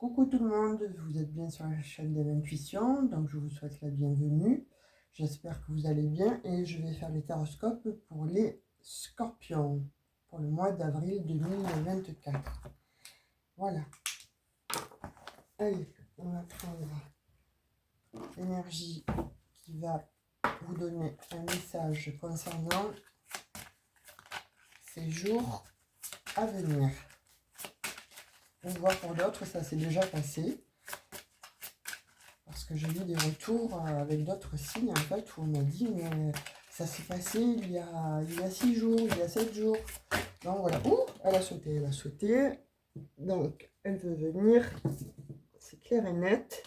Coucou tout le monde, vous êtes bien sur la chaîne de l'intuition, donc je vous souhaite la bienvenue. J'espère que vous allez bien et je vais faire les taroscopes pour les scorpions pour le mois d'avril 2024. Voilà. Allez, on va prendre l'énergie qui va vous donner un message concernant ces jours à venir. On voit pour d'autres, ça s'est déjà passé. Parce que j'ai eu des retours avec d'autres signes, en fait, où on m'a dit, mais ça s'est passé il y a 6 jours, il y a 7 jours. Donc voilà. Ouh, elle a sauté, elle a sauté. Donc, elle veut venir. C'est clair et net.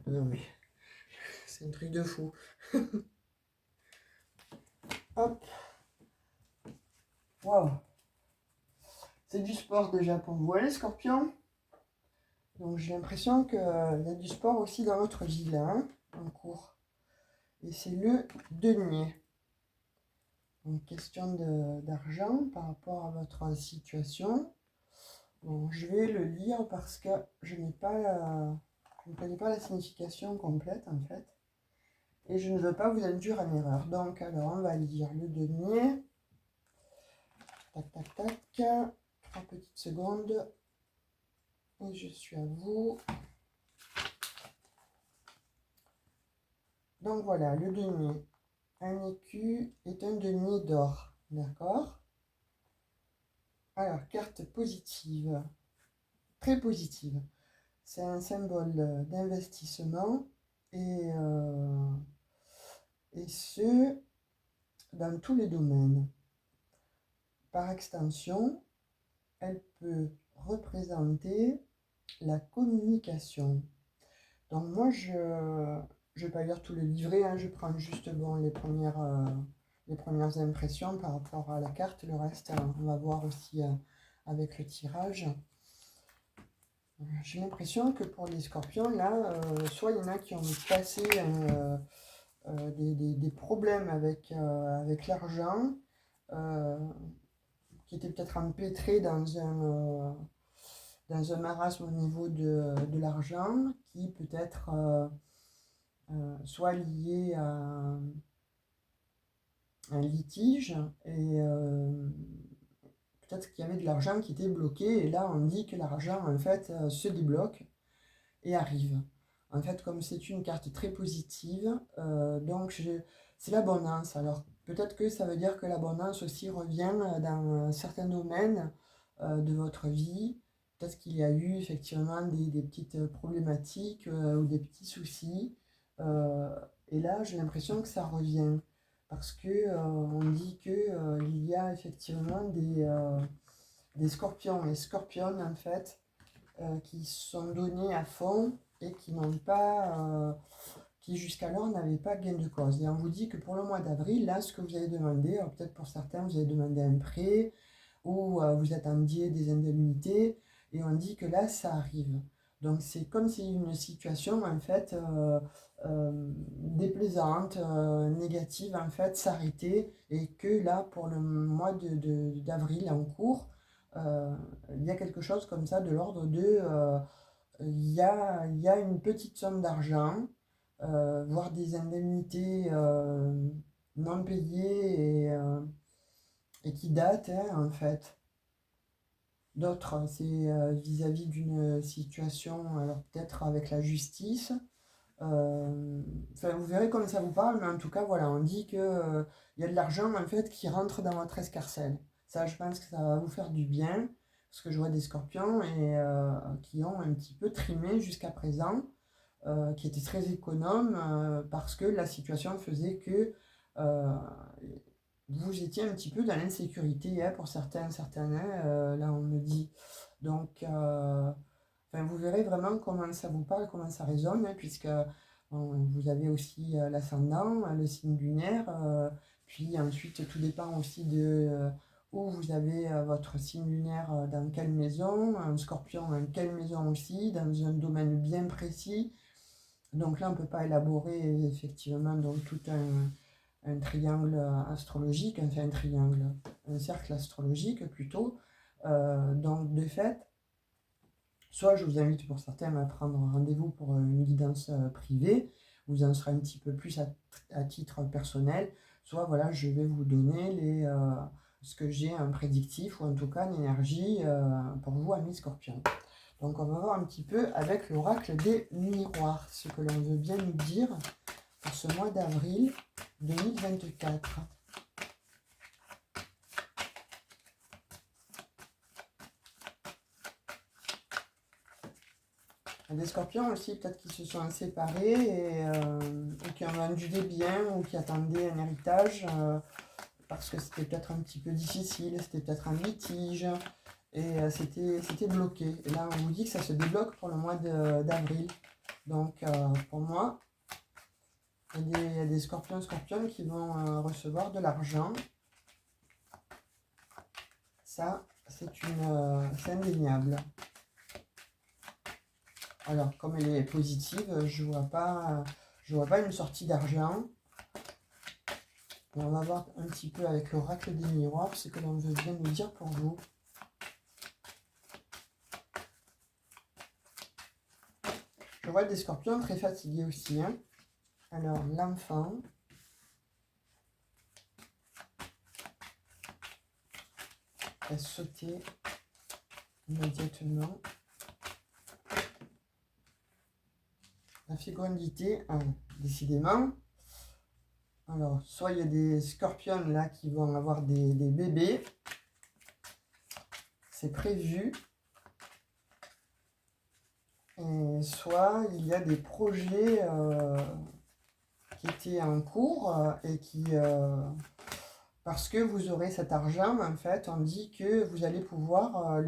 Non mais, c'est un truc de fou. Hop. Waouh. C'est du sport déjà pour vous, les scorpions. Donc j'ai l'impression qu'il y a du sport aussi dans votre vie là, hein, en cours. Et c'est le denier. Donc question d'argent par rapport à votre situation. Bon, je vais le lire parce que je n'ai pas, je ne connais pas la signification complète en fait. Et je ne veux pas vous induire en erreur. Donc alors on va lire le denier. Tac tac tac. 3 petites secondes. Et je suis à vous. Donc voilà, le denier. Un écu est un denier d'or. D'accord? Alors, carte positive. Très positive. C'est un symbole d'investissement et ce, dans tous les domaines. Par extension, elle peut représenter la communication. Donc moi, je ne vais pas lire tout le livret, hein, je prends juste bon, les premières impressions par rapport à la carte. Le reste, on va voir aussi avec le tirage. J'ai l'impression que pour les scorpions, là, soit il y en a qui ont passé des problèmes avec l'argent, qui étaient peut-être empêtrés dans un marasme au niveau de l'argent, qui peut-être soit lié à un litige, et peut-être qu'il y avait de l'argent qui était bloqué, et là on dit que l'argent en fait se débloque et arrive. En fait, comme c'est une carte très positive, donc c'est l'abondance. Alors peut-être que ça veut dire que l'abondance aussi revient dans certains domaines de votre vie. Peut-être qu'il y a eu effectivement des petites problématiques ou des petits soucis. Et là, j'ai l'impression que ça revient. Parce que on dit que il y a effectivement des scorpions et scorpionnes en fait qui sont donnés à fond et qui n'ont pas, qui jusqu'alors n'avaient pas gain de cause. Et on vous dit que pour le mois d'avril, là, ce que vous avez demandé, peut-être pour certains, vous avez demandé un prêt ou vous attendiez des indemnités, et on dit que là, ça arrive. Donc c'est comme si une situation en fait déplaisante, négative en fait s'arrêtait, et que là pour le mois d'avril en cours, il y a quelque chose comme ça de l'ordre de il y a une petite somme d'argent, voire des indemnités non payées et qui datent hein, en fait. D'autres, c'est vis-à-vis d'une situation, alors peut-être avec la justice. Enfin, vous verrez comme ça vous parle, mais en tout cas, voilà, on dit que il y a de l'argent en fait qui rentre dans votre escarcelle. Ça, je pense que ça va vous faire du bien, parce que je vois des scorpions et qui ont un petit peu trimé jusqu'à présent, qui étaient très économes parce que la situation faisait que euh, vous étiez un petit peu dans l'insécurité hein, pour certains, certaines, hein, là on me dit. Donc, enfin, vous verrez vraiment comment ça vous parle, comment ça résonne, hein, puisque vous avez aussi l'ascendant, le signe lunaire, puis ensuite tout dépend aussi de où vous avez votre signe lunaire, dans quelle maison, un scorpion dans quelle maison aussi, dans un domaine bien précis. Donc là, on ne peut pas élaborer effectivement donc, tout un triangle astrologique, enfin un triangle, un cercle astrologique plutôt. Donc de fait, soit je vous invite pour certains à prendre rendez-vous pour une guidance privée, vous en serez un petit peu plus à titre personnel, soit voilà, je vais vous donner ce que j'ai un prédictif ou en tout cas une énergie pour vous, amis Scorpions. Donc on va voir un petit peu avec l'oracle des miroirs, ce que l'on veut bien nous dire pour ce mois d'avril 2024. Il y a des scorpions aussi, peut-être qui se sont séparés ou qui ont vendu des biens ou qui attendaient un héritage parce que c'était peut-être un petit peu difficile, c'était peut-être un litige et c'était bloqué. Et là, on vous dit que ça se débloque pour le mois d'avril. Donc, pour moi, il y a des scorpions qui vont recevoir de l'argent. Ça, c'est indéniable. Alors, comme elle est positive, je vois pas une sortie d'argent. On va voir un petit peu avec l'oracle des miroirs ce que l'on veut bien nous dire pour vous. Je vois des scorpions très fatigués aussi. Hein. Alors, l'enfant. Va sauter immédiatement. La fécondité, décidément. Alors, soit il y a des scorpions là qui vont avoir des bébés. C'est prévu. Et soit il y a des projets qui étaient en cours et qui... parce que vous aurez cet argent, en fait, on dit que vous allez pouvoir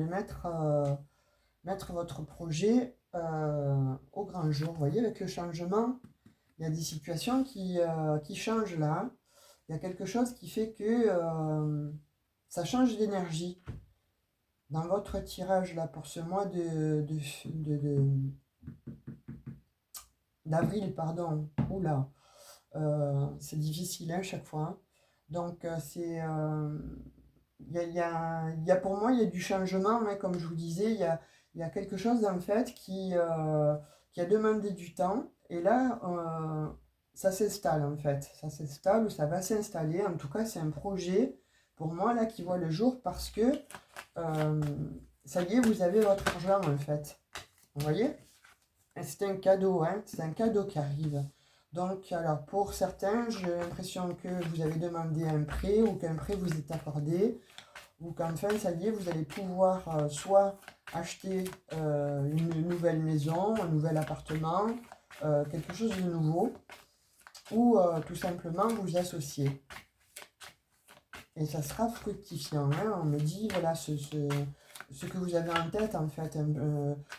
mettre votre projet au grand jour. Vous voyez, avec le changement, il y a des situations qui changent là. Il y a quelque chose qui fait que ça change d'énergie. Dans votre tirage là pour ce mois d'avril, pardon, oula, c'est difficile à chaque fois. Donc pour moi, il y a du changement, mais comme je vous disais, il y a quelque chose en fait qui a demandé du temps. Et là, ça s'installe en fait. Ça s'installe ou ça va s'installer. En tout cas, c'est un projet pour moi là qui voit le jour parce que ça y est, vous avez votre argent en fait. Vous voyez? C'est un cadeau, hein? C'est un cadeau qui arrive. Donc, alors pour certains, j'ai l'impression que vous avez demandé un prêt ou qu'un prêt vous est accordé ou qu'enfin, ça y est, vous allez pouvoir soit acheter une nouvelle maison, un nouvel appartement, quelque chose de nouveau, ou tout simplement vous associer. Et ça sera fructifiant. Hein. On me dit, voilà, ce que vous avez en tête, en fait,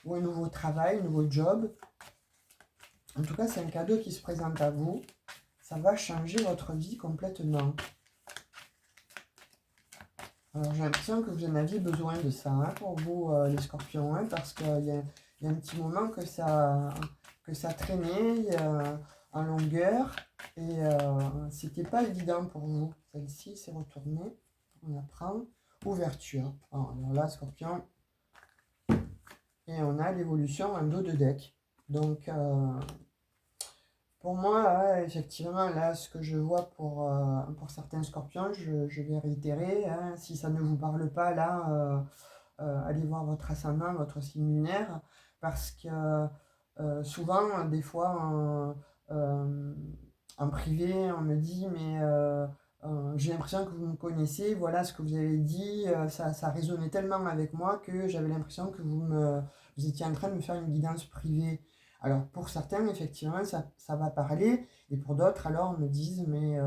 ou un nouveau travail, un nouveau job. En tout cas, c'est un cadeau qui se présente à vous. Ça va changer votre vie complètement. Alors, j'ai l'impression que vous en aviez besoin de ça, hein, pour vous, les scorpions, hein, parce qu'il y a un petit moment que ça traînait en longueur et c'était pas évident pour vous. Celle-ci s'est retournée. On la prend. Ouverture. Alors là, scorpion. Et on a l'évolution en dos de deck. Donc, pour moi, effectivement, là, ce que je vois pour certains scorpions, je vais réitérer. Hein, si ça ne vous parle pas, là, allez voir votre ascendant, votre signe lunaire. Parce que souvent, des fois, en privé, on me dit, mais j'ai l'impression que vous me connaissez, voilà ce que vous avez dit, ça résonnait tellement avec moi que j'avais l'impression que vous étiez en train de me faire une guidance privée. Alors pour certains, effectivement, ça va parler, et pour d'autres, alors, on me disent, mais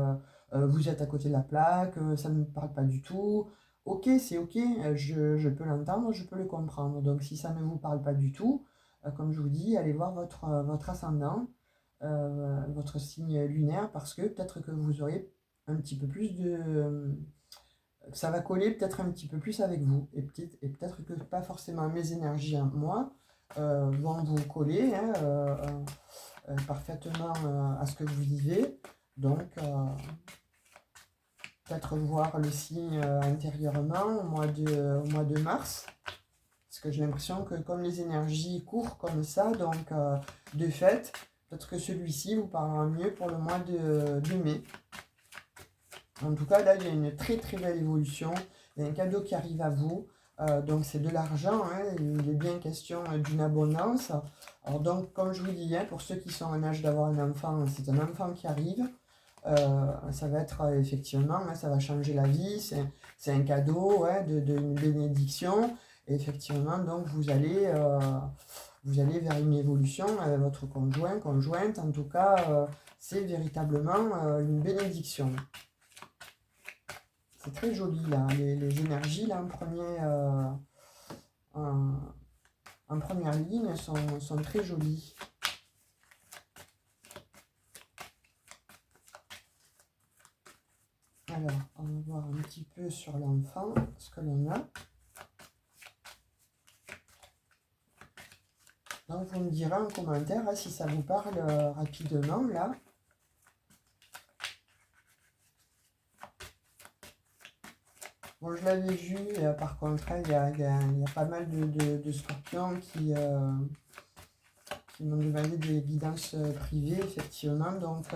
vous êtes à côté de la plaque, ça ne me parle pas du tout. Ok, c'est ok, je peux l'entendre, je peux le comprendre. Donc si ça ne vous parle pas du tout, comme je vous dis, allez voir votre ascendant, votre signe lunaire, parce que peut-être que vous aurez un petit peu plus ça va coller peut-être un petit peu plus avec vous. Et peut-être que pas forcément mes énergies à moi vont vous coller hein, parfaitement à ce que vous vivez. Donc, peut-être voir le signe intérieurement au mois de mars. Parce que j'ai l'impression que comme les énergies courent comme ça, donc de fait, peut-être que celui-ci vous parlera mieux pour le mois de mai. En tout cas, là, il y a une très très belle évolution. Il y a un cadeau qui arrive à vous. Donc, c'est de l'argent. Hein, il est bien question d'une abondance. Alors, donc, comme je vous dis, hein, pour ceux qui sont en âge d'avoir un enfant, c'est un enfant qui arrive. Ça va être effectivement, hein, ça va changer la vie. C'est un cadeau, ouais, une bénédiction. Et effectivement, donc, vous allez vers une évolution avec votre conjoint, conjointe. En tout cas, c'est véritablement une bénédiction. C'est très joli là, les énergies là en première ligne sont très jolies. Alors, on va voir un petit peu sur l'enfant ce que l'on a. Donc, vous me direz en commentaire hein, si ça vous parle rapidement là. Bon, je l'avais vu, par contre, il y a pas mal de scorpions qui m'ont demandé des guidances privées, effectivement. Donc,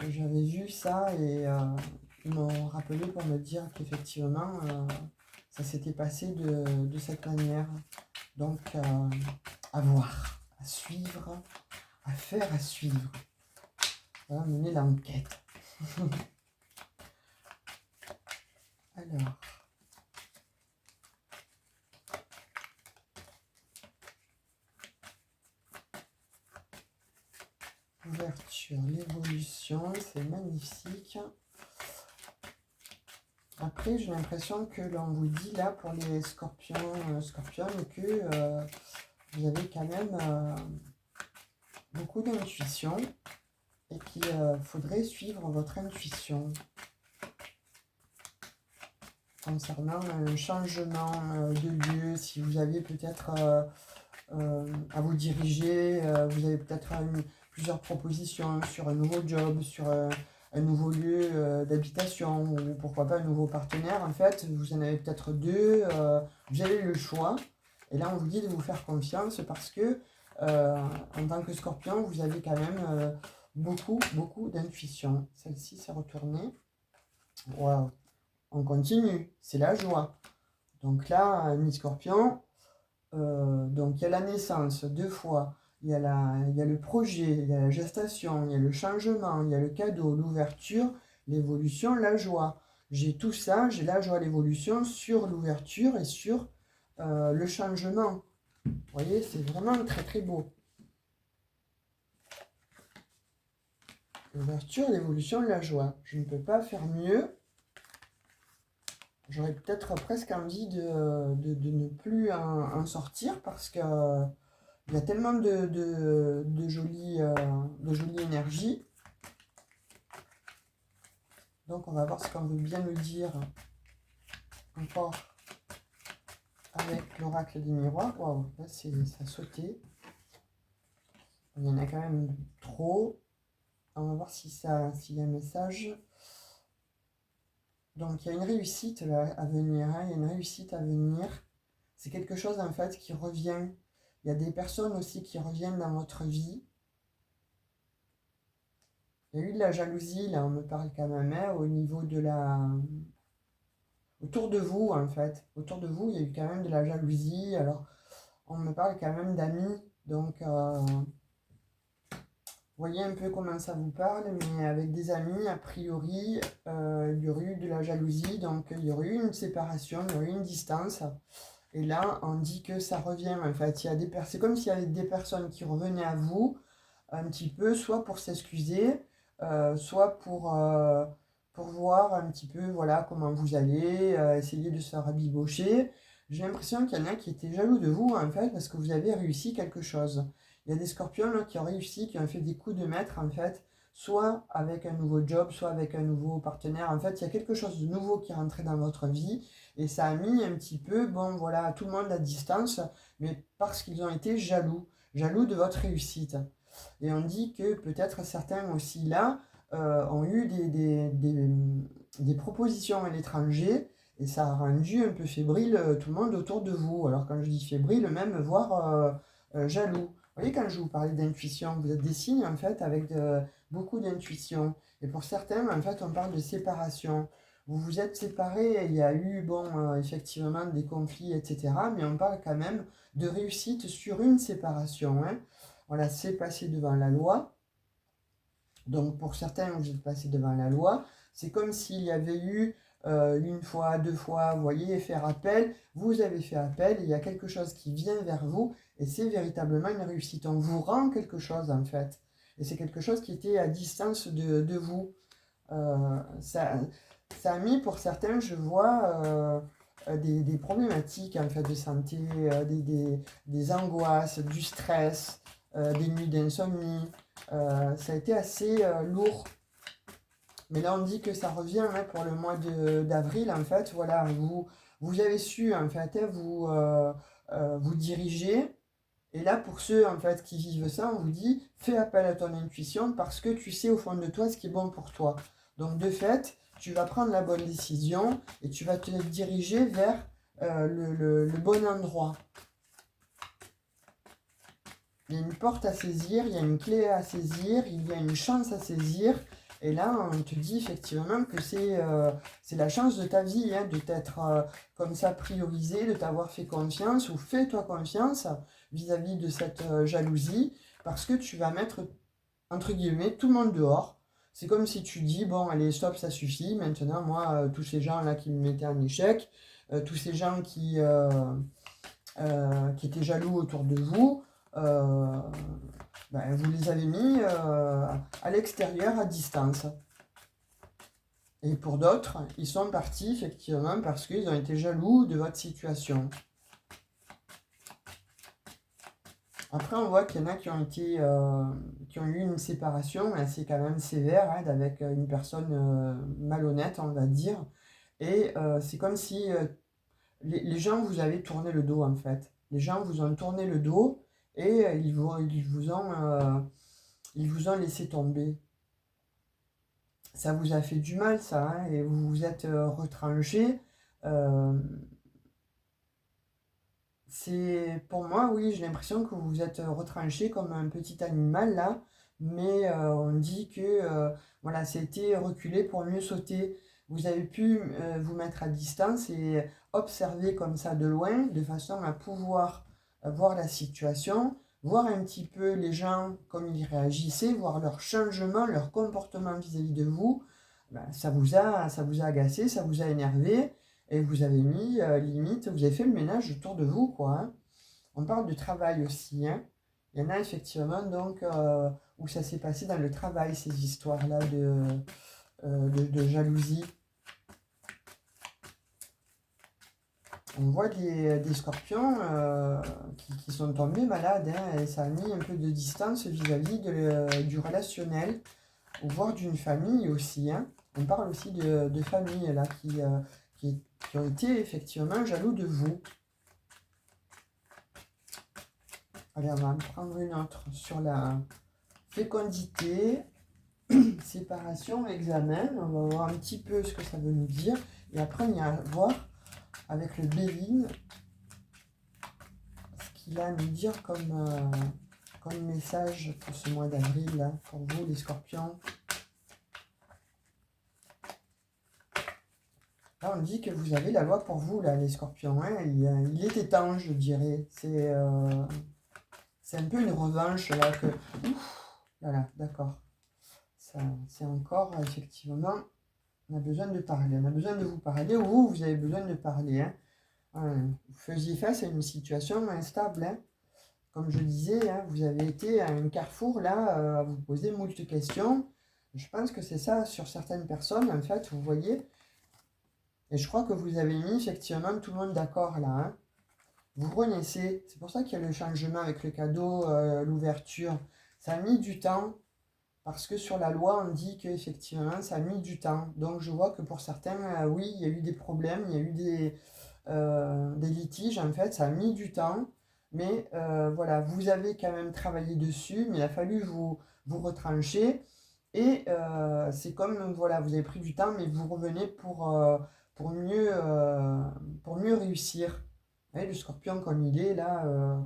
j'avais vu ça et ils m'ont rappelé pour me dire qu'effectivement, ça s'était passé de cette manière. Donc, à voir, à suivre, à faire, à suivre. On va mener l'enquête. Alors, ouverture, l'évolution, c'est magnifique. Après, j'ai l'impression que l'on vous dit là pour les scorpions, scorpionnes que vous avez quand même beaucoup d'intuition et qu'il faudrait suivre votre intuition. Concernant un changement de lieu, si vous avez peut-être à vous diriger, vous avez peut-être plusieurs propositions sur un nouveau job, sur un nouveau lieu d'habitation, ou pourquoi pas un nouveau partenaire, en fait, vous en avez peut-être deux, vous avez le choix, et là on vous dit de vous faire confiance parce que en tant que scorpion, vous avez quand même beaucoup d'intuition. Celle-ci s'est retournée. Waouh! On continue, c'est la joie. Donc là, mi-scorpion, donc il y a la naissance 2 fois, il y a le projet, il y a la gestation, il y a le changement, il y a le cadeau, l'ouverture, l'évolution, la joie. J'ai tout ça, j'ai la joie, l'évolution sur l'ouverture et sur le changement. Vous voyez, c'est vraiment très très beau. L'ouverture, l'évolution, la joie. Je ne peux pas faire mieux. J'aurais peut-être presque envie de ne plus en sortir parce que il y a tellement de jolies énergies. Donc on va voir ce qu'on veut bien nous dire encore avec l'oracle des miroirs. Waouh, là ça a sauté. Il y en a quand même trop. On va voir s'il y a un message. Donc il y a une réussite là, à venir, hein, il y a une réussite à venir. C'est quelque chose en fait qui revient. Il y a des personnes aussi qui reviennent dans votre vie. Il y a eu de la jalousie, là on me parle quand même, hein, au niveau de la... Autour de vous en fait. Autour de vous, il y a eu quand même de la jalousie. Alors on me parle quand même d'amis. Donc voyez un peu comment ça vous parle, mais avec des amis, a priori, il y aurait eu de la jalousie, donc il y aurait eu une séparation, il y aurait eu une distance. Et là, on dit que ça revient, en fait. C'est comme s'il y avait des personnes qui revenaient à vous, un petit peu, soit pour s'excuser, soit pour voir un petit peu, voilà, comment vous allez, essayer de se rabibocher. J'ai l'impression qu'il y en a qui étaient jaloux de vous, en fait, parce que vous avez réussi quelque chose. Il y a des scorpions là, qui ont réussi, qui ont fait des coups de maître, en fait, soit avec un nouveau job, soit avec un nouveau partenaire. En fait, il y a quelque chose de nouveau qui est rentré dans votre vie, et ça a mis un petit peu, bon, voilà, tout le monde à distance, mais parce qu'ils ont été jaloux de votre réussite. Et on dit que peut-être certains aussi là ont eu des propositions à l'étranger et ça a rendu un peu fébrile tout le monde autour de vous. Alors quand je dis fébrile, même voire jaloux. Vous voyez, quand je vous parlais d'intuition, vous êtes des signes en fait avec beaucoup d'intuition. Et pour certains, en fait, on parle de séparation. Vous vous êtes séparés, il y a eu, bon, effectivement, des conflits, etc. Mais on parle quand même de réussite sur une séparation. Hein. Voilà, c'est passé devant la loi. Donc pour certains, vous êtes passé devant la loi. C'est comme s'il y avait eu une fois, deux fois, vous voyez, faire appel. Vous avez fait appel, et il y a quelque chose qui vient vers vous et c'est véritablement une réussite. On vous rend quelque chose en fait. Et c'est quelque chose qui était à distance de vous. Ça, ça a mis pour certains, je vois, des problématiques en fait de santé, des angoisses, du stress, des nuits d'insomnie. Ça a été assez lourd. Mais là, on dit que ça revient hein, pour le mois d'avril. En fait, voilà, vous avez su en fait hein, vous diriger. Et là, pour ceux en fait qui vivent ça, on vous dit fais appel à ton intuition parce que tu sais au fond de toi ce qui est bon pour toi. Donc de fait, tu vas prendre la bonne décision et tu vas te diriger vers le bon endroit. Il y a une porte à saisir, il y a une clé à saisir, il y a une chance à saisir. Et là, on te dit effectivement que c'est la chance de ta vie, hein, de t'être comme ça priorisé, de t'avoir fait confiance ou fais-toi confiance vis-à-vis de cette jalousie parce que tu vas mettre, entre guillemets, tout le monde dehors. C'est comme si tu dis, bon, allez, stop, ça suffit. Maintenant, moi, tous ces gens-là qui me mettaient en échec, tous ces gens qui étaient jaloux autour de vous, euh, ben, vous les avez mis à l'extérieur, à distance. Et pour d'autres, ils sont partis effectivement parce qu'ils ont été jaloux de votre situation. Après, on voit qu'il y en a qui ont eu une séparation assez quand même sévère hein, avec une personne malhonnête, on va dire. Et c'est comme si les gens vous avaient tourné le dos en fait. Les gens vous ont tourné le dos et ils vous ont laissé tomber. Ça vous a fait du mal, ça, hein, et vous vous êtes retranché. Euh, c'est pour moi, oui, j'ai l'impression que vous vous êtes retranché comme un petit animal là, mais on dit que voilà, c'était reculé pour mieux sauter. Vous avez pu vous mettre à distance et observer comme ça de loin, de façon à pouvoir voir la situation, voir un petit peu les gens, comme ils réagissaient, voir leur changement, leur comportement vis-à-vis de vous. Ben, ça vous a agacé, ça vous a énervé, et vous avez mis, limite, vous avez fait le ménage autour de vous, quoi. Hein. On parle de travail aussi, hein. Il y en a effectivement, donc, où ça s'est passé dans le travail, ces histoires-là de jalousie. On voit des scorpions qui sont tombés malades, hein, et ça a mis un peu de distance vis-à-vis du relationnel, ou voire d'une famille aussi, hein. On parle aussi de familles là, qui ont été effectivement jaloux de vous. Allez, on va en prendre une autre sur la fécondité, séparation, examen. On va voir un petit peu ce que ça veut nous dire. Et après, on ira voir avec le Béline ce qu'il a à nous dire comme message pour ce mois d'avril, pour vous les scorpions. Là, on dit que vous avez la loi pour vous, là, les scorpions. Hein. Il était temps, je dirais. C'est un peu une revanche, là, que... Ouf, voilà, d'accord. C'est encore, effectivement, on a besoin de parler. On a besoin de vous parler, ou vous avez besoin de parler. Hein. Vous faisiez face à une situation instable. Hein. Comme je disais, hein, vous avez été à un carrefour, là, à vous poser moult questions. Je pense que c'est ça, sur certaines personnes, en fait, vous voyez. Et je crois que vous avez mis, effectivement, tout le monde d'accord, là. Hein. Vous renaissez. C'est pour ça qu'il y a le changement avec le cadeau, l'ouverture. Ça a mis du temps. Parce que sur la loi, on dit qu'effectivement, ça a mis du temps. Donc je vois que pour certains, oui, il y a eu des problèmes, il y a eu des litiges, en fait, ça a mis du temps. Mais voilà, vous avez quand même travaillé dessus, mais il a fallu vous retrancher. Et c'est comme, voilà, vous avez pris du temps, mais vous revenez pour pour mieux réussir. Vous voyez, le scorpion, comme il est, là,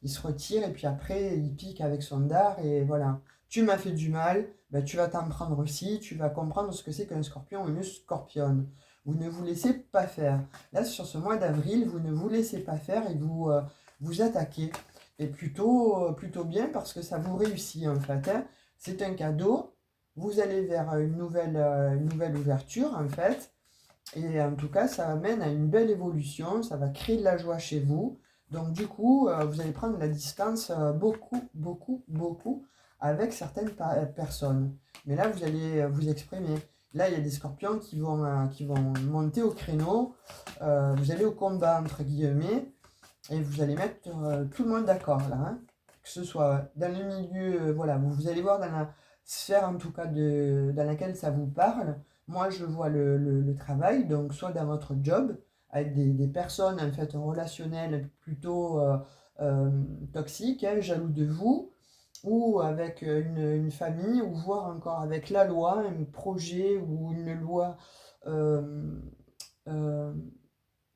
il se retire, et puis après, il pique avec son dard, et voilà. Tu m'as fait du mal, ben, tu vas t'en prendre aussi, tu vas comprendre ce que c'est qu'un scorpion ou une scorpionne. Vous ne vous laissez pas faire. Là, sur ce mois d'avril, vous ne vous laissez pas faire et vous attaquez. Et plutôt bien parce que ça vous réussit, en fait, hein. C'est un cadeau. Vous allez vers une nouvelle ouverture, en fait. Et en tout cas, ça amène à une belle évolution. Ça va créer de la joie chez vous. Donc, du coup, vous allez prendre la distance beaucoup avec certaines personnes. Mais là, vous allez vous exprimer. Là, il y a des scorpions qui vont monter au créneau. Vous allez au combat, entre guillemets. Et vous allez mettre tout le monde d'accord, là, hein. Que ce soit dans le milieu, voilà, vous allez voir dans la sphère en tout cas dans laquelle ça vous parle. Moi, je vois le travail, donc soit dans votre job, avec des personnes en fait relationnelles plutôt euh, toxiques, hein, jaloux de vous, ou avec une famille, ou voire encore avec la loi, un projet ou une loi, euh, euh,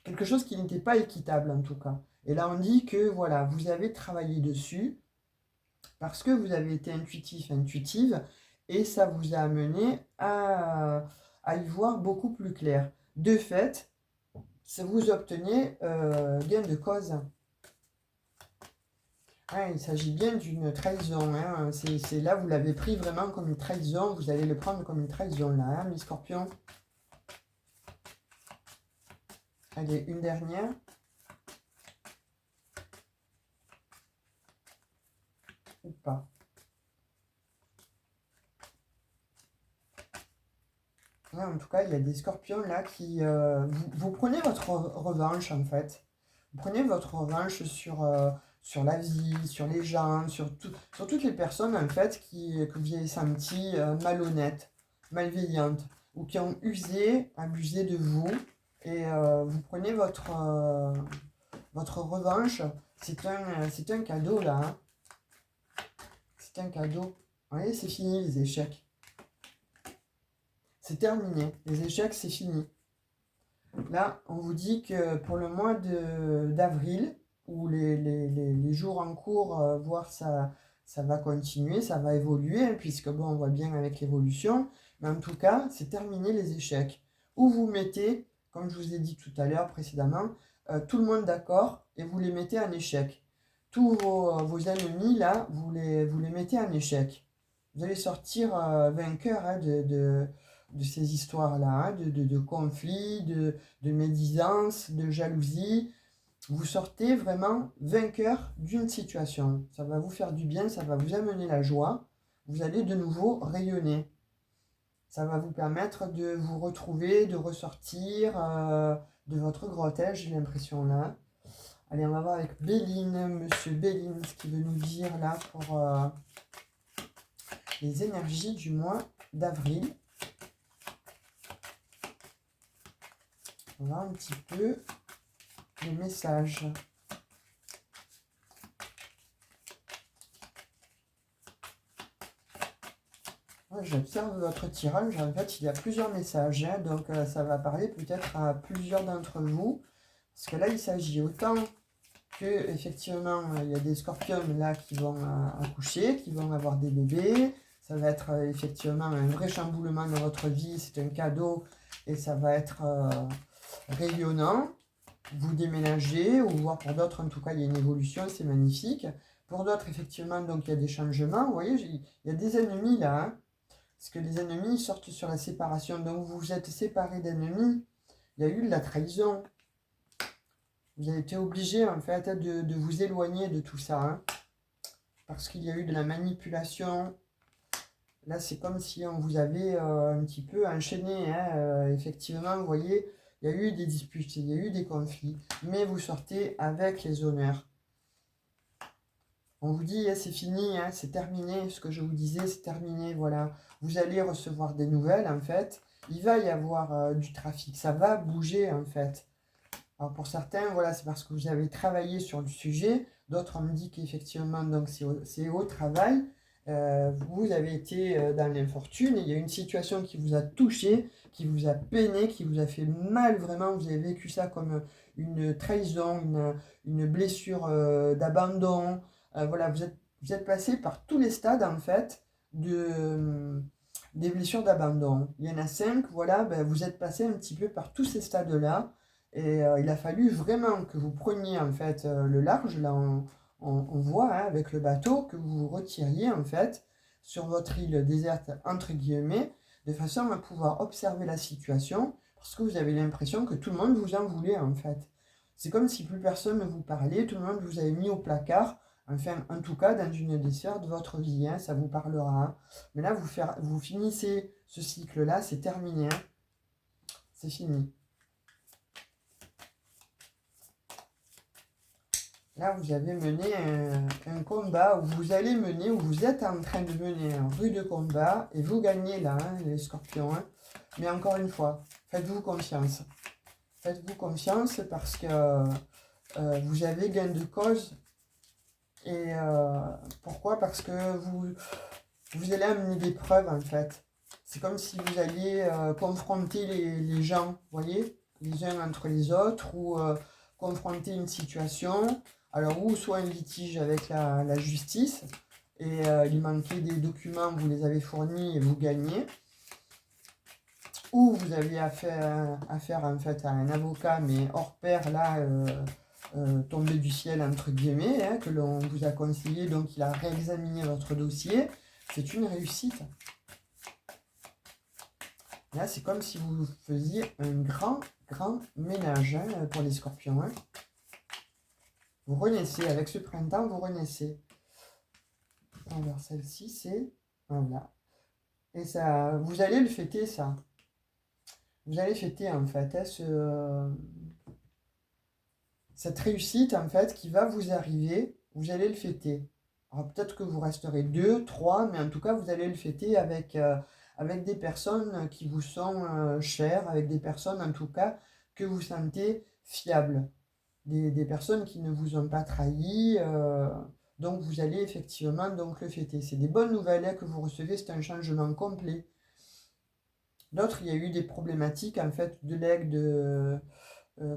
quelque chose qui n'était pas équitable en tout cas. Et là, on dit que voilà, vous avez travaillé dessus parce que vous avez été intuitif, intuitive, et ça vous a amené à y voir beaucoup plus clair. De fait, ça vous obtenez gain de cause. Ah, il s'agit bien d'une trahison, hein. C'est là, vous l'avez pris vraiment comme une trahison. Vous allez le prendre comme une trahison là, hein, mes scorpions. Allez, une dernière. Ou pas. Ouais, en tout cas, il y a des scorpions là qui... vous prenez votre revanche en fait. Vous prenez votre revanche sur la vie, sur les gens, sur toutes les personnes en fait que vous avez senties malhonnêtes, malveillantes, ou qui ont usé, abusé de vous. Et vous prenez votre revanche. C'est un cadeau là, hein. C'est un cadeau. Vous voyez, c'est fini les échecs. C'est terminé. Les échecs, c'est fini. Là, on vous dit que pour le mois d'avril, ou les jours en cours, voire ça va continuer, ça va évoluer, hein, puisque bon, on voit bien avec l'évolution, mais en tout cas, c'est terminé les échecs. Où vous mettez, comme je vous ai dit tout à l'heure précédemment, tout le monde d'accord et vous les mettez en échec. Tous vos ennemis, là, vous les mettez en échec. Vous allez sortir vainqueur, hein, de ces histoires-là, hein, de conflits, de médisance, de jalousie. Vous sortez vraiment vainqueur d'une situation. Ça va vous faire du bien, ça va vous amener la joie. Vous allez de nouveau rayonner. Ça va vous permettre de vous retrouver, de ressortir de votre grotte, hein, j'ai l'impression là. Allez, on va voir avec Béline, Monsieur Béline, ce qu'il veut nous dire là pour les énergies du mois d'avril. On va un petit peu les messages. Ouais, j'observe votre tirage. En fait, il y a plusieurs messages, hein, donc ça va parler peut-être à plusieurs d'entre vous. Parce que là, il s'agit autant que, effectivement, il y a des scorpions là qui vont accoucher, qui vont avoir des bébés. Ça va être effectivement un vrai chamboulement dans votre vie. C'est un cadeau et ça va être rayonnant. Vous déménagez, ou voir pour d'autres, en tout cas, il y a une évolution, c'est magnifique. Pour d'autres, effectivement, donc il y a des changements. Vous voyez, il y a des ennemis là, hein, parce que les ennemis sortent sur la séparation. Donc vous vous êtes séparés d'ennemis. Il y a eu de la trahison. Vous avez été obligé, en fait, de vous éloigner de tout ça, hein, parce qu'il y a eu de la manipulation. Là, c'est comme si on vous avait un petit peu enchaîné, hein, effectivement, vous voyez, il y a eu des disputes, il y a eu des conflits, mais vous sortez avec les honneurs. On vous dit, hein, c'est fini, hein, c'est terminé, ce que je vous disais, c'est terminé, voilà. Vous allez recevoir des nouvelles, en fait. Il va y avoir du trafic, ça va bouger, en fait. Alors pour certains, voilà, c'est parce que vous avez travaillé sur le sujet. D'autres, on me dit qu'effectivement, donc c'est au travail. Vous avez été dans l'infortune, il y a une situation qui vous a touché, qui vous a peiné, qui vous a fait mal vraiment, vous avez vécu ça comme une trahison, une blessure d'abandon. Voilà, vous êtes passé par tous les stades en fait des blessures d'abandon. Il y en a 5, voilà, ben, vous êtes passé un petit peu par tous ces stades-là. Et il a fallu vraiment que vous preniez en fait le large, là on voit hein, avec le bateau, que vous vous retiriez en fait sur votre île déserte entre guillemets, de façon à pouvoir observer la situation, parce que vous avez l'impression que tout le monde vous en voulait en fait. C'est comme si plus personne ne vous parlait, tout le monde vous avait mis au placard, enfin en tout cas dans une des sphères de votre vie, hein, ça vous parlera. Hein. Mais là vous finissez ce cycle-là, c'est terminé, hein. C'est fini. Là, vous avez mené un combat, ou vous allez mener, ou vous êtes en train de mener un rude combat, et vous gagnez là, hein, les scorpions. Hein. Mais encore une fois, faites-vous confiance. Faites-vous confiance parce que vous avez gain de cause. Et pourquoi? Parce que vous allez amener des preuves en fait. C'est comme si vous alliez confronter les gens, vous voyez, les uns entre les autres, ou confronter une situation, alors ou soit un litige avec la justice, et il manquait des documents, vous les avez fournis et vous gagnez, ou vous aviez affaire en fait à un avocat, mais hors pair, là, tombé du ciel, entre guillemets, hein, que l'on vous a conseillé, donc il a réexaminé votre dossier, c'est une réussite. Là, c'est comme si vous faisiez un grand ménage hein, pour les scorpions. Hein. Vous renaissez, avec ce printemps, vous renaissez. Alors, celle-ci, c'est... Voilà. Et ça, vous allez le fêter, ça. Vous allez fêter, en fait, hein, cette réussite, en fait, qui va vous arriver, vous allez le fêter. Alors, peut-être que vous resterez 2, 3, mais en tout cas, vous allez le fêter avec des personnes qui vous sont chères, avec des personnes, en tout cas, que vous sentez fiables. Des personnes qui ne vous ont pas trahi. Donc vous allez effectivement donc le fêter. C'est des bonnes nouvelles hein, que vous recevez, c'est un changement complet. D'autres, il y a eu des problématiques en fait de legs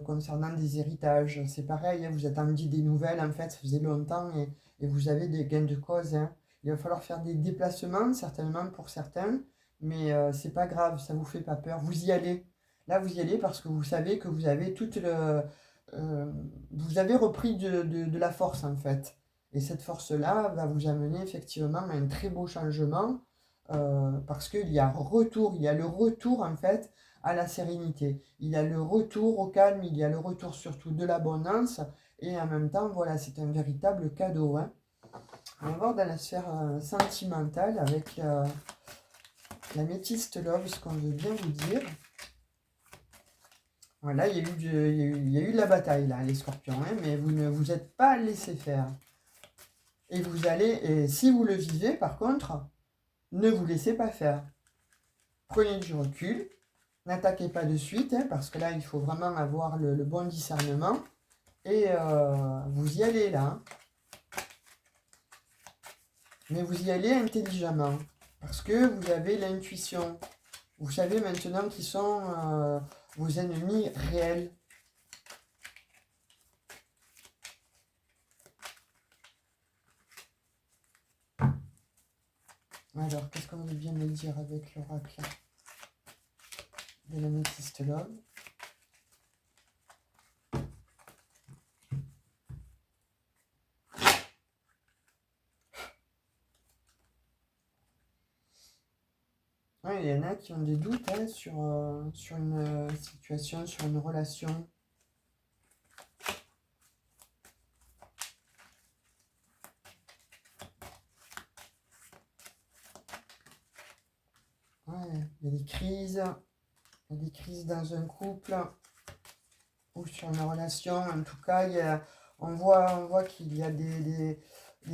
concernant des héritages. C'est pareil, hein, vous attendiez des nouvelles en fait, ça faisait longtemps et vous avez des gains de cause. Hein. Il va falloir faire des déplacements certainement pour certains, mais c'est pas grave, ça vous fait pas peur. Vous y allez. Là, vous y allez parce que vous savez que vous avez vous avez repris de la force en fait. Et cette force-là va vous amener effectivement à un très beau changement parce qu'il y a retour, il y a le retour en fait à la sérénité. Il y a le retour au calme, il y a le retour surtout de l'abondance et en même temps, voilà, c'est un véritable cadeau. Hein. On va voir dans la sphère sentimentale avec la métiste love, ce qu'on veut bien vous dire. Voilà, il y a eu de la bataille là, les scorpions, hein, mais vous ne vous êtes pas laissé faire. Et vous allez, et si vous le vivez par contre, ne vous laissez pas faire. Prenez du recul, n'attaquez pas de suite, hein, parce que là, il faut vraiment avoir le bon discernement. Et vous y allez là. Hein. Mais vous y allez intelligemment, parce que vous avez l'intuition. Vous savez maintenant qui sont vos ennemis réels. Alors, qu'est-ce qu'on veut bien me dire avec l'oracle de la métiste love? Ouais, il y en a qui ont des doutes hein, sur une situation, sur une relation. Ouais, il y a des crises. Il y a des crises dans un couple ou sur une relation. En tout cas, on voit qu'il y a des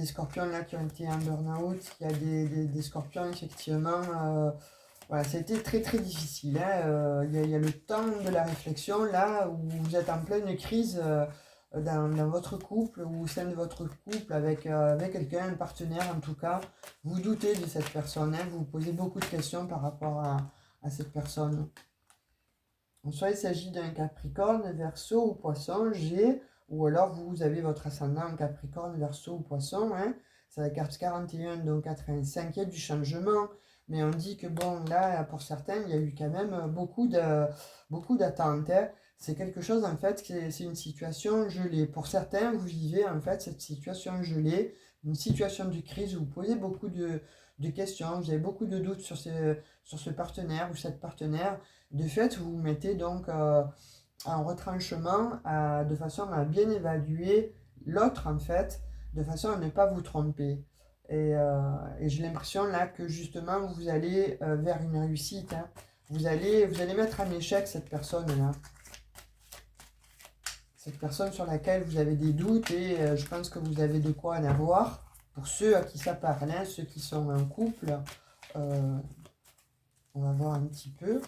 scorpions là qui ont été en burn-out. Il y a des scorpions, effectivement. Voilà, ça a été très difficile. Hein. Il y a le temps de la réflexion là où vous êtes en pleine crise dans votre couple ou au sein de votre couple avec quelqu'un, un partenaire en tout cas, vous doutez de cette personne, hein, vous vous posez beaucoup de questions par rapport à cette personne. Soit il s'agit d'un Capricorne, Verseau ou Poisson, G, ou alors vous avez votre ascendant en Capricorne, Verseau ou Poisson, hein. C'est la carte 41, donc 85, il y a du changement, mais on dit que bon, là, pour certains, il y a eu quand même beaucoup d'attentes, hein. C'est quelque chose, en fait, c'est une situation gelée. Pour certains, vous vivez, en fait, cette situation gelée, une situation de crise où vous posez beaucoup de questions, vous avez beaucoup de doutes sur ce partenaire ou cette partenaire. De fait, vous vous mettez donc en retranchement de façon à bien évaluer l'autre, en fait, de façon à ne pas vous tromper. Et j'ai l'impression là que justement vous allez vers une réussite, hein. Vous allez mettre en échec cette personne-là. Cette personne sur laquelle vous avez des doutes et je pense que vous avez de quoi en avoir. Pour ceux à qui ça parle, hein, ceux qui sont en couple, on va voir un petit peu.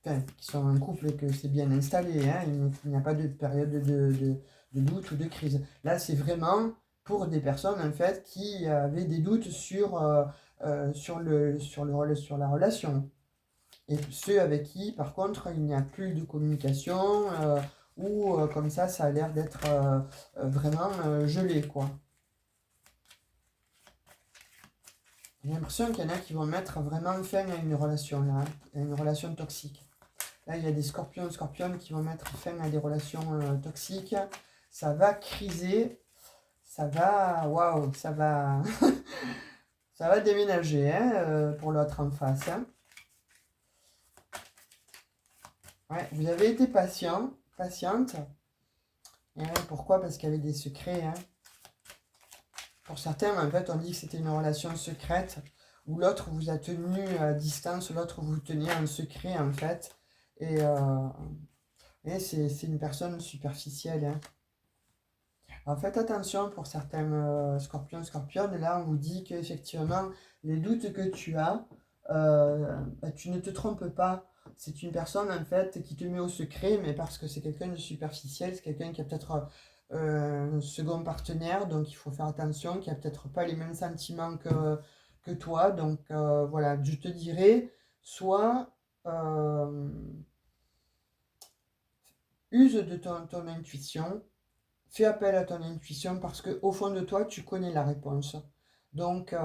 Enfin, qui sont en couple et que c'est bien installé, hein, il n'y a pas de période de doute ou de crise. Là, c'est vraiment pour des personnes en fait qui avaient des doutes sur la relation. Et ceux avec qui, par contre, il n'y a plus de communication ou comme ça a l'air d'être vraiment gelé, quoi. J'ai l'impression qu'il y en a qui vont mettre vraiment fin à une relation, là, hein, à une relation toxique. Là, il y a des scorpions qui vont mettre fin à des relations toxiques. Ça va criser. Ça va... Waouh, ça va... ça va déménager, hein, pour l'autre en face, hein. Ouais, vous avez été patiente. Et ouais, pourquoi? Parce qu'il y avait des secrets, hein. Pour certains, en fait, on dit que c'était une relation secrète où l'autre vous a tenu à distance, l'autre vous tenait en secret, en fait. Et c'est une personne superficielle, hein. Alors faites attention pour certains scorpionnes. Là, on vous dit qu'effectivement, les doutes que tu as, tu ne te trompes pas. C'est une personne, en fait, qui te met au secret, mais parce que c'est quelqu'un de superficiel, c'est quelqu'un qui a peut-être un second partenaire, donc il faut faire attention, qui a peut-être pas les mêmes sentiments que toi. Donc voilà, je te dirais, soit use de ton intuition. Fais appel à ton intuition parce qu'au fond de toi, tu connais la réponse. Donc,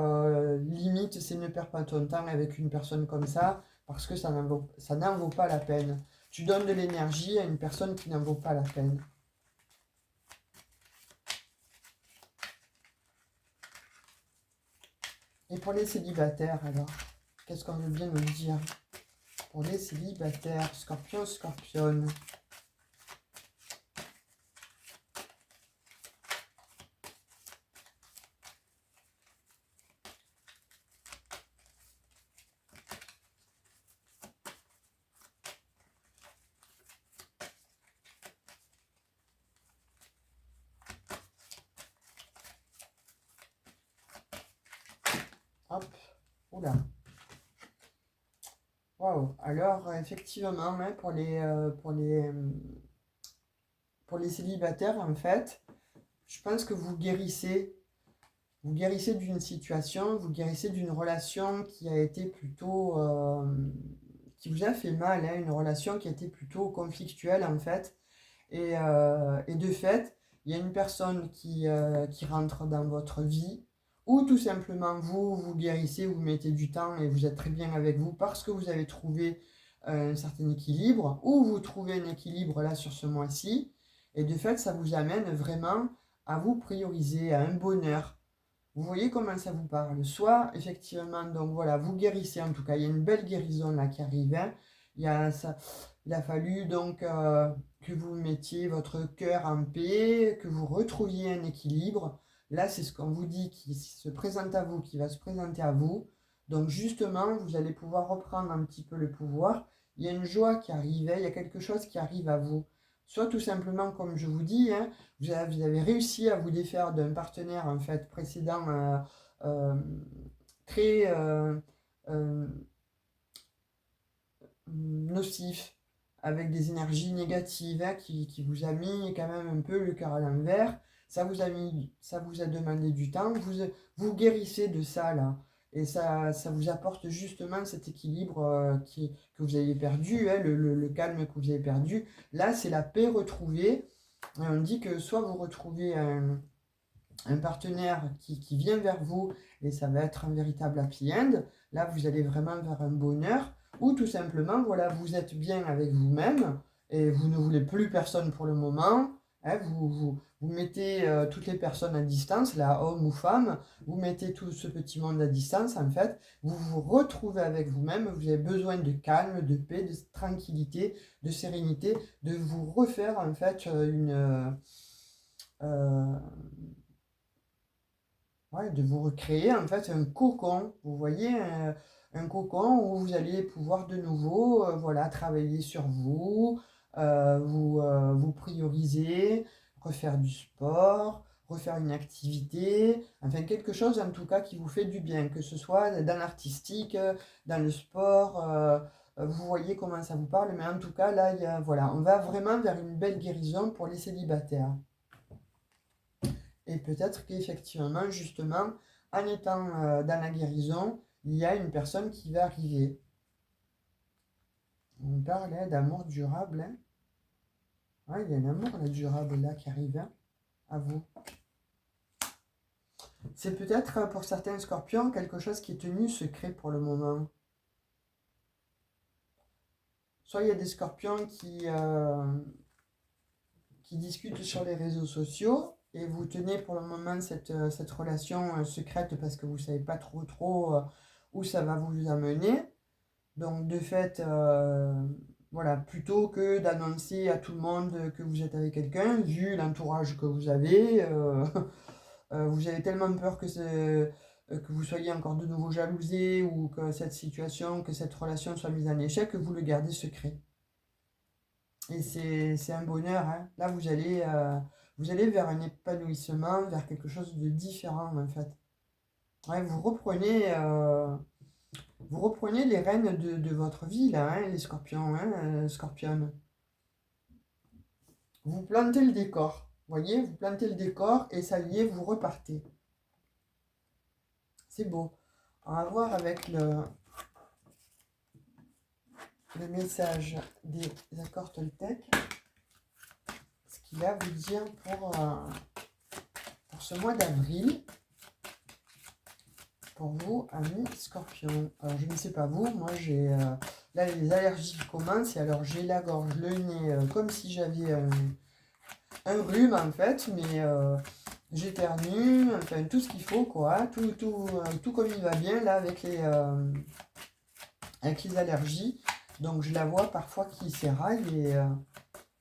limite, c'est ne perds pas ton temps avec une personne comme ça parce que ça n'en vaut pas la peine. Tu donnes de l'énergie à une personne qui n'en vaut pas la peine. Et pour les célibataires, alors, qu'est-ce qu'on veut bien nous dire? Pour les célibataires, scorpion, scorpionne. Hop, oula. Waouh, alors effectivement, hein, pour les célibataires, en fait, je pense que vous guérissez. Vous guérissez d'une situation, vous guérissez d'une relation qui a été plutôt... qui vous a fait mal, hein, une relation qui a été plutôt conflictuelle, en fait. Et de fait, il y a une personne qui rentre dans votre vie, ou tout simplement vous guérissez, vous mettez du temps et vous êtes très bien avec vous parce que vous avez trouvé un certain équilibre, ou vous trouvez un équilibre là sur ce mois-ci, et de fait, ça vous amène vraiment à vous prioriser, à un bonheur. Vous voyez comment ça vous parle. Soit, effectivement, donc voilà, vous guérissez en tout cas. Il y a une belle guérison là qui arrive, hein. Il a fallu donc que vous mettiez votre cœur en paix, que vous retrouviez un équilibre. Là, c'est ce qu'on vous dit qui se présente à vous, qui va se présenter à vous. Donc justement, vous allez pouvoir reprendre un petit peu le pouvoir. Il y a une joie qui arrive, hein, il y a quelque chose qui arrive à vous. Soit tout simplement, comme je vous dis, hein, vous avez réussi à vous défaire d'un partenaire en fait précédent euh, très nocif, avec des énergies négatives, hein, qui vous a mis quand même un peu le cœur à l'envers. Ça vous a demandé du temps. Vous guérissez de ça, là. Et ça vous apporte justement cet équilibre que vous avez perdu, hein, le calme que vous avez perdu. Là, c'est la paix retrouvée. Et on dit que soit vous retrouvez un partenaire qui vient vers vous et ça va être un véritable happy end. Là, vous allez vraiment vers un bonheur. Ou tout simplement, voilà, vous êtes bien avec vous-même et vous ne voulez plus personne pour le moment. Hein, vous mettez toutes les personnes à distance, là, homme ou femme, vous mettez tout ce petit monde à distance, en fait. Vous vous retrouvez avec vous-même, vous avez besoin de calme, de paix, de tranquillité, de sérénité, de vous refaire, en fait, euh, ouais, de vous recréer en fait un cocon. Vous voyez, un cocon où vous allez pouvoir de nouveau voilà, travailler sur vous, vous prioriser, refaire du sport, refaire une activité, enfin quelque chose en tout cas qui vous fait du bien, que ce soit dans l'artistique, dans le sport. Vous voyez comment ça vous parle, mais en tout cas là, voilà, on va vraiment vers une belle guérison pour les célibataires. Et peut-être qu'effectivement, justement, en étant dans la guérison, il y a une personne qui va arriver. On parle d'amour durable. Hein. Ouais, il y a un amour là, durable là qui arrive hein, à vous. C'est peut-être pour certains scorpions quelque chose qui est tenu secret pour le moment. Soit il y a des scorpions qui discutent sur les réseaux sociaux et vous tenez pour le moment cette relation secrète parce que vous ne savez pas trop où ça va vous amener. Donc de fait, voilà, plutôt que d'annoncer à tout le monde que vous êtes avec quelqu'un, vu l'entourage que vous avez tellement peur que vous soyez encore de nouveau jalousé ou que cette situation, que cette relation soit mise en échec, que vous le gardez secret. Et c'est un bonheur, hein. Là, vous allez vers un épanouissement, vers quelque chose de différent, en fait. Ouais, vous reprenez les rênes de votre vie, là, hein, les scorpions, hein, scorpionnes. Vous plantez le décor, voyez, vous plantez le décor et ça y est, vous repartez. C'est beau. On va voir avec le message des accords Toltec ce qu'il a à vous dire pour ce mois d'avril. Pour vous, amis scorpions. Alors, je ne sais pas vous, moi j'ai... là, les allergies commencent et alors j'ai la gorge, le nez, comme si j'avais un rhume en fait, mais j'éternue, enfin tout ce qu'il faut quoi, tout comme il va bien là avec les allergies. Donc je la vois parfois qui s'éraille et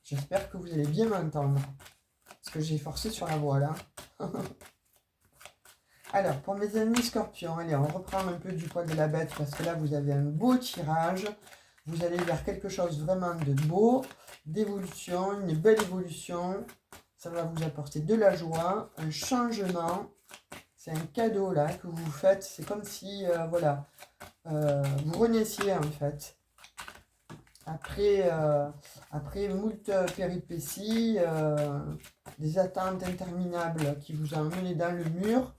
j'espère que vous allez bien m'entendre. Parce que j'ai forcé sur la voix là. Alors, pour mes amis scorpions, allez, on reprend un peu du poil de la bête parce que là, vous avez un beau tirage. Vous allez vers quelque chose vraiment de beau, d'évolution, une belle évolution. Ça va vous apporter de la joie, un changement. C'est un cadeau là que vous faites. C'est comme si, voilà, vous renaissiez en fait. Après moult péripéties, des attentes interminables qui vous ont mené dans le mur.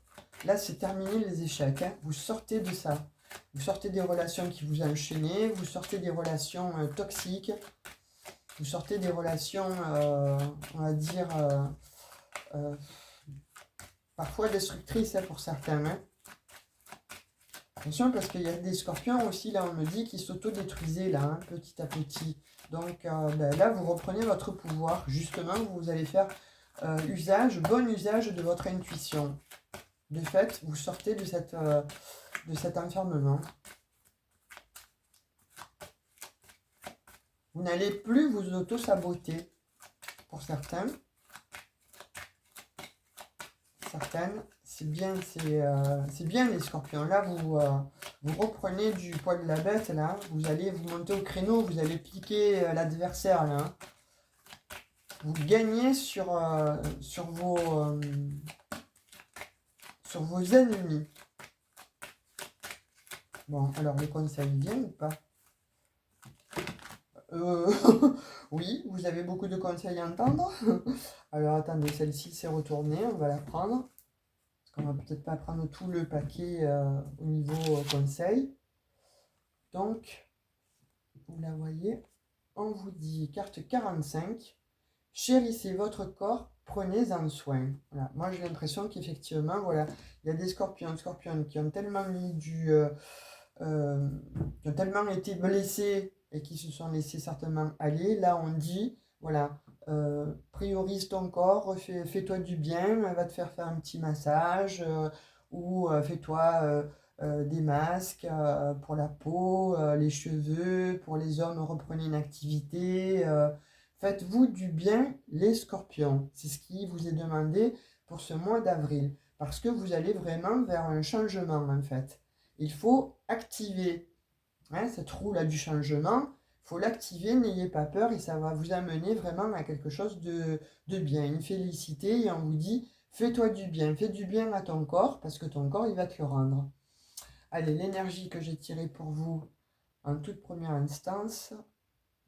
Là, c'est terminé les échecs. Hein. Vous sortez de ça. Vous sortez des relations qui vous ont enchaîné. Vous sortez des relations toxiques. Vous sortez des relations, on va dire, parfois destructrices hein, pour certains. Hein. Attention, parce qu'il y a des scorpions aussi, là, on me dit, qui s'autodétruisaient, là, hein, petit à petit. Donc, là, vous reprenez votre pouvoir. Justement, vous allez faire bon usage de votre intuition. De fait, vous sortez de cet enfermement. Vous n'allez plus vous auto-saboter. Pour certains, certaines, c'est bien les scorpions. Là, vous reprenez du poil de la bête, là. Vous allez vous monter au créneau, vous allez piquer l'adversaire, là. Hein. Vous gagnez sur vos ennemis. Bon, alors le conseil vient ou pas? Euh, oui, vous avez beaucoup de conseils à entendre. Alors attendez, celle-ci s'est retournée, on va la prendre. Parce qu'on va peut-être pas prendre tout le paquet au niveau conseil. Donc, vous la voyez, on vous dit carte 45. Chérissez votre corps, prenez-en soin. Voilà. Moi, j'ai l'impression qu'effectivement, voilà, il y a des scorpions qui ont tellement mis euh, qui ont tellement été blessés et qui se sont laissés certainement aller. Là, on dit, voilà, priorise ton corps, fais-toi du bien, va te faire un petit massage ou fais-toi des masques pour la peau, les cheveux, pour les hommes, reprenez une activité. Faites-vous du bien, les scorpions. C'est ce qui vous est demandé pour ce mois d'avril. Parce que vous allez vraiment vers un changement, en fait. Il faut activer cette roue là du changement. Il faut l'activer, n'ayez pas peur et ça va vous amener vraiment à quelque chose de bien. Une félicité et on vous dit, fais-toi du bien, fais du bien à ton corps parce que ton corps, il va te le rendre. Allez, l'énergie que j'ai tirée pour vous en toute première instance,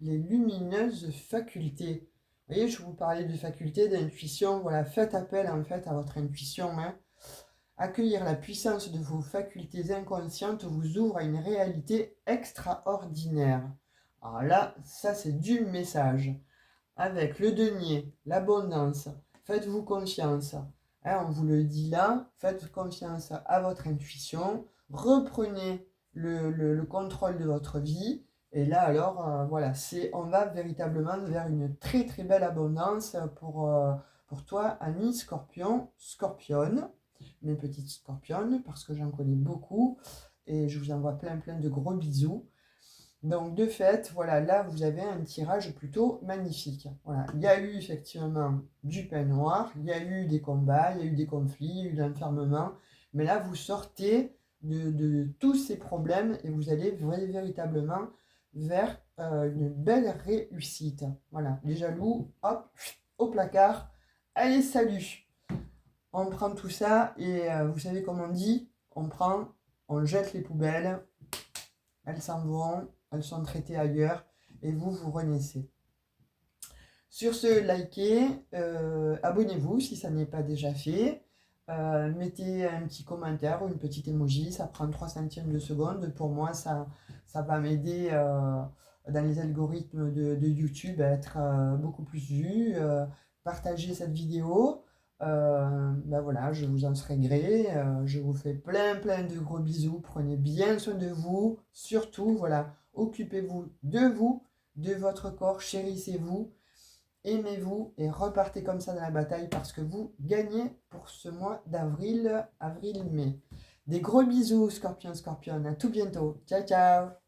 les lumineuses facultés. Vous voyez, je vous parlais de facultés, d'intuition. Voilà, faites appel en fait à votre intuition. Accueillir la puissance de vos facultés inconscientes vous ouvre à une réalité extraordinaire. Alors là, ça c'est du message. Avec le denier, l'abondance, faites-vous confiance. On vous le dit là, faites confiance à votre intuition, reprenez le contrôle de votre vie. Et là alors, voilà, on va véritablement vers une très très belle abondance pour toi, ami scorpion, scorpionne, mes petites scorpionnes, parce que j'en connais beaucoup. Et je vous envoie plein plein de gros bisous. Donc de fait, voilà, là vous avez un tirage plutôt magnifique. Voilà, il y a eu effectivement du pain noir, il y a eu des combats, il y a eu des conflits, il y a eu de l'enfermement, mais là vous sortez de tous ces problèmes et vous allez véritablement vers une belle réussite. Voilà, les jaloux, hop, au placard, allez salut. On prend tout ça et vous savez comment on dit, on jette les poubelles, elles s'en vont, elles sont traitées ailleurs et vous, vous renaissez. Sur ce, likez, abonnez-vous si ça n'est pas déjà fait. Mettez un petit commentaire ou une petite emoji, ça prend 3 centièmes de seconde. Pour moi, ça va m'aider dans les algorithmes de YouTube à être beaucoup plus vu. Partagez cette vidéo. Ben voilà, je vous en serai gré. Je vous fais plein de gros bisous. Prenez bien soin de vous. Surtout, voilà, occupez-vous, de votre corps, chérissez-vous. Aimez-vous et repartez comme ça dans la bataille parce que vous gagnez pour ce mois d'avril, avril-mai. Des gros bisous, scorpion, scorpionne. À tout bientôt. Ciao, ciao.